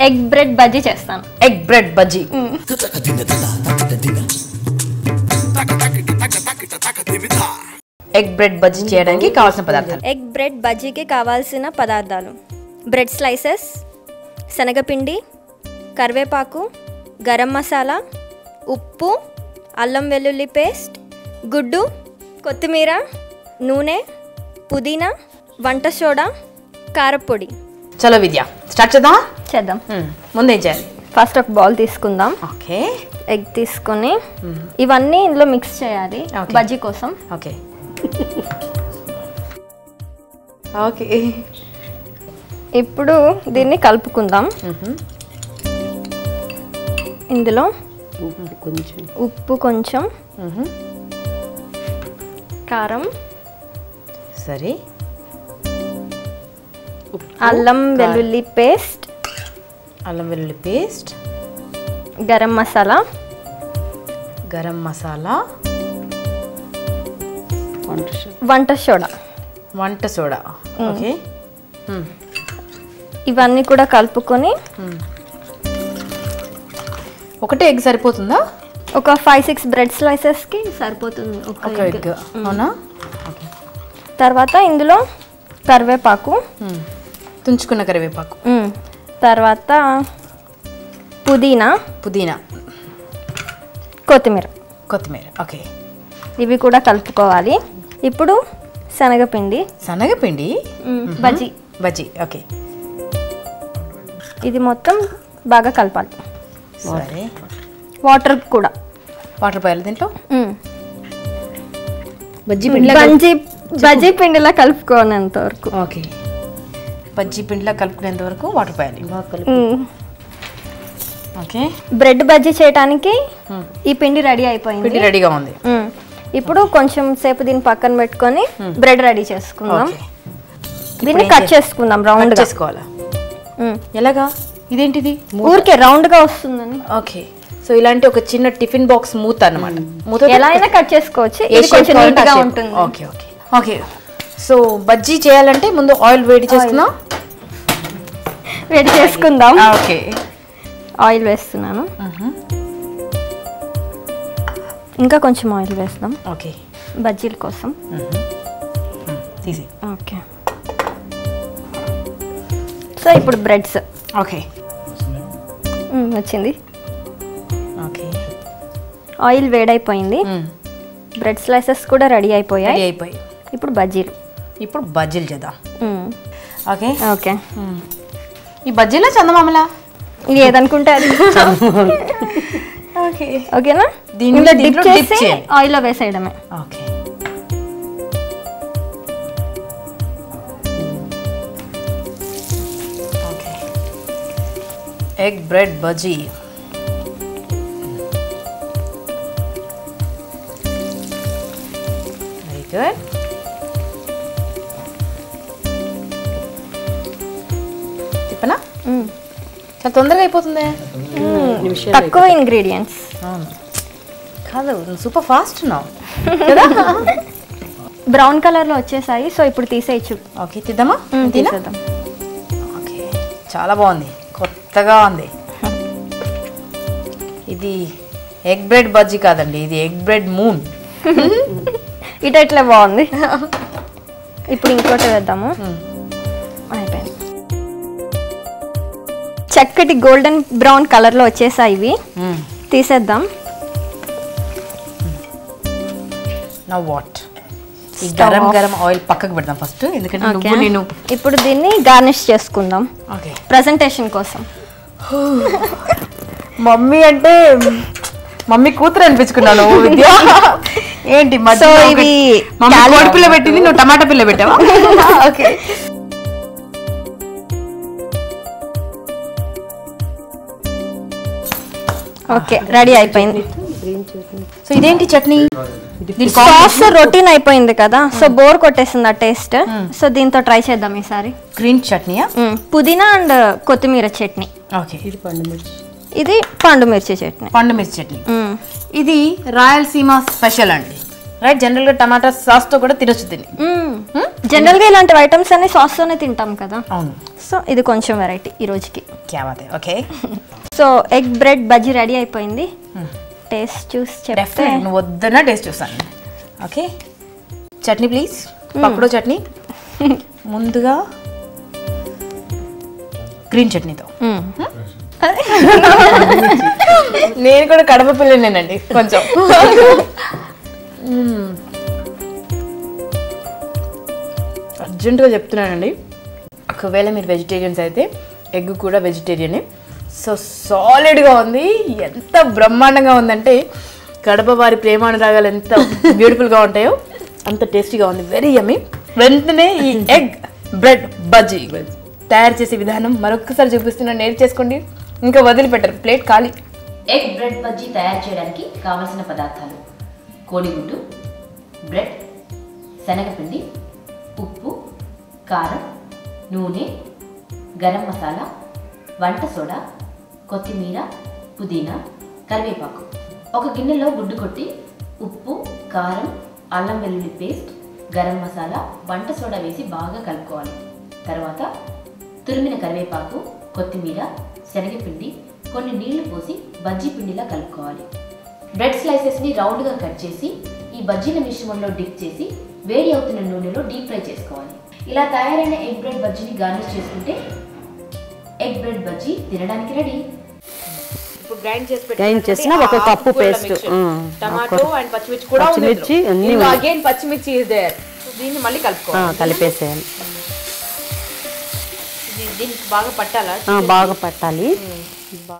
Egg bread bajji చేస్తాను. Egg bread bajji. Egg bread bajji చేయడానికి కావాల్సిన పదార్థాలు. ఎగ్ బ్రెడ్ బజ్జీకి కావాల్సిన పదార్థాలు: బ్రెడ్ స్లైసెస్, శనగపిండి, కరివేపాకు, గరం మసాలా, ఉప్పు, అల్లం వెల్లుల్లి పేస్ట్, గుడ్డు, కొత్తిమీర, నూనె, పుదీనా, వంట సోడా, కారపొడి. చలో విద్య, స్టార్ట్ చేద్దామా? చేద్దాం. ముందేం చేయాలి? ఫస్ట్ ఒక బౌల్ తీసుకుందాం. ఓకే. ఎగ్ తీసుకొని ఇవన్నీ ఇందులో మిక్స్ చేయాలి బజ్జీ కోసం. Okay okay. ఇప్పుడు దీన్ని కలుపుకుందాం. ఇందులో ఉప్పు కొంచెం, కారం, సరే, అల్లం వెల్లుల్లి పేస్ట్, గరం మసాలా, వంట సోడా. ఓకే. ఇవన్నీ కూడా కలుపుకొని ఒకటే ఎగ్ సరిపోతుందా? ఒక 5-6 బ్రెడ్ స్లైసెస్ కి సరిపోతుంది ఒక ఎగ్. అవునా? తర్వాత ఇందులో కరివేపాకు, తుంచుకున్న కరివేపాకు, తర్వాత పుదీనా, కొత్తిమీర. ఓకే. ఇవి కూడా కలుపుకోవాలి. ఇప్పుడు శనగపిండి బజ్జీ. ఓకే. ఇది మొత్తం బాగా కలపాలి. సరే. వాటర్ పోయాలి దీంట్లో. బజ్జీ పిండిలా కలుపుకోనంత వరకు. ఓకే. బజ్జీ పిండిలా కలుపుకునేంత వరకు వాటర్ పోయాలి. ఓకే. బ్రెడ్ బజ్జీ చేయడానికి ఈ పిండి రెడీ అయిపోయింది. రెడీగా ఉంది. ఇప్పుడు కొంచెం సేపు దీన్ని పక్కన పెట్టుకొని బ్రెడ్ రెడీ చేసుకుందాం. దీన్ని కట్ చేసుకుందాం. రౌండ్ చేసుకోవాలా? ఎలాగా? ఇదేంటిది? ఊరికే రౌండ్ గా వస్తుందని. ఓకే. సో ఇలాంటి ఒక చిన్న టిఫిన్ బాక్స్ మూత అన్నమాట. ఎలా అయినా కట్ చేసుకోవచ్చు. ఇది కొంచెం నీట్గా ఉంటుంది. ఓకే. సో బజ్జీ చేయాలంటే ముందు ఆయిల్ వేడి చేసుకుందాం. ఓకే. ఆయిల్ వేస్తున్నాను. ఇంకా కొంచెం ఆయిల్ వేస్తాం. ఓకే. బజ్జీల కోసం. ఓకే. సో ఇప్పుడు బ్రెడ్స్. ఓకే. వచ్చింది. ఓకే. ఆయిల్ వేడైపోయింది. బ్రెడ్ స్లైసెస్ కూడా రెడీ అయిపోయాయి. ఇప్పుడు బజ్జీలు చేద్దాం. ఓకే. ఈ బజ్జీలో చందమామలా ఇది ఏదనుకుంటే అది. ఓకేనా? దీనిలో డిప్ చేసి ఆయిల్లో వేసేయడమే. Okay. Egg bread bajji. Very good. చెప్పనా? చాలా తొందరగా అయిపోతుంది. తక్కువ ఇంగ్రీడియంట్స్. కాదు, సూపర్ ఫాస్ట్ ఉన్నావు. బ్రౌన్ కలర్ లో వచ్చేసాయి. సో ఇప్పుడు తీసేయచ్చు. ఓకే. తీద్దామా? తీసేద్దాం. ఓకే. చాలా బాగుంది, కొత్తగా ఉంది. ఇది ఎగ్ బ్రెడ్ బజ్జీ కాదండి, ఇది ఎగ్ బ్రెడ్ మూన్. ఇట్లా బాగుంది. ఇప్పుడు ఇంకోటి వేద్దాము. అయిపోయింది. చక్కటి గోల్డెన్ బ్రౌన్ కలర్ లో వచ్చేసాయి ఇవి. తీసేద్దాం. Now what? ఈ గరం ఆయిల్ పక్కకు పెడదాం ఫస్ట్, ఎందుకంటే నేను ఇప్పుడు దీన్ని గార్నిష్ చేసుకుందాం. ఓకే. ప్రెజెంటేషన్ కోసం. మమ్మీ అంటే మమ్మీ కూతురు అనిపించుకున్నాను. విద్య ఏంటి ఇవి కోడి పిల్ల పెట్టింది, నువ్వు టమాటా పిల్ల పెట్టావా? ఓకే. ఓకే, రెడీ అయిపోయింది. సో ఇదేంటి చట్నీ? సాస్ రొటీన్ అయిపోయింది కదా, సో బోర్ కొట్టేసింది ఆ టేస్ట్. సో దీంతో ట్రై చేద్దాం ఈసారి. గ్రీన్ చట్నీయా? పుదీనా అండ్ కొత్తిమీర చట్నీ. ఓకే. ఇది పండు మిర్చి చట్నీ. ఇది రాయలసీమ స్పెషల్ అండి, రైట్? జనరల్ గా టమాటా సాస్ తో కూడా తినొచ్చు దీన్ని. జనరల్ గా ఇలాంటి ఐటమ్స్ అన్ని సాస్ తోనే తింటాం కదా. అవును. సో ఇది కొంచెం వెరైటీ ఈ రోజుకి. క్యా బాత్ హై. Okay. So egg bread bajji ready అయిపోయింది. టేస్ట్ చూసి చెప్తే నువ్వు వద్దన్నా టేస్ట్ చూస్తాను. Okay, chutney please. పప్పుడో చట్నీ. ముందుగా గ్రీన్ చట్నీతో. నేను కూడా కడప పిల్లనేనండి కొంచెం. అర్జెంటుగా చెప్తున్నానండి, ఒకవేళ మీరు వెజిటేరియన్స్ అయితే ఎగ్ కూడా వెజిటేరియనే. సో సాలిడ్గా ఉంది, ఎంత బ్రహ్మాండంగా ఉందంటే కడప వారి ప్రేమానురాగాలు ఎంత బ్యూటిఫుల్గా ఉంటాయో అంత టేస్టీగా ఉంది. వెరీ యమ్మీ. వెంటనే ఈ ఎగ్ బ్రెడ్ బజ్జీ తయారు చేసే విధానం మరొకసారి చూపిస్తున్నాను, నేర్చేసుకోండి. ఇంకా వదిలిపెట్టరు, ప్లేట్ ఖాళీ. ఎగ్ బ్రెడ్ బజ్జీ తయారు చేయడానికి కావలసిన పదార్థాలు: కోడిగుడ్డు, బ్రెడ్, శనగపిండి, ఉప్పు, కారం, నూనె, గరం మసాలా, వంట సోడా, కొత్తిమీర, పుదీనా, కరివేపాకు. ఒక గిన్నెలో గుడ్డు కొట్టి ఉప్పు, కారం, అల్లం వెల్లుల్లి పేస్ట్, గరం మసాలా, వంట సోడా వేసి బాగా కలుపుకోవాలి. తర్వాత తురిమిన కరివేపాకు, కొత్తిమీర, శనగపిండి, కొన్ని నీళ్లు పోసి బజ్జీ పిండిలా కలుపుకోవాలి. బ్రెడ్ స్లైసెస్ని రౌండ్గా కట్ చేసి ఈ బజ్జీల మిశ్రమంలో డిప్ చేసి వేడి అవుతున్న నూనెలో డీప్ ఫ్రై చేసుకోవాలి. ఇలా తయారైన ఎగ్ బ్రెడ్ బజ్జీని గార్నిష్ చేసుకుంటే ఎగ్ బ్రెడ్ బజ్జీ తినడానికి రెడీ. ఇప్పుడు గ్రైండ్ చేసిన ఒక కప్పు పేస్ట్, టమాటో అండ్ పచ్చిమిర్చి కూడా ఉంది. పచ్చిమిర్చి అన్ని అగైన్ పచ్చిమిర్చి ఇస్ దేర్. దీన్ని మళ్ళీ కలుపుకోవాలి, కలిపేసేయాలి. దీనికి బాగా పట్టాలా? బాగా పట్టాలి.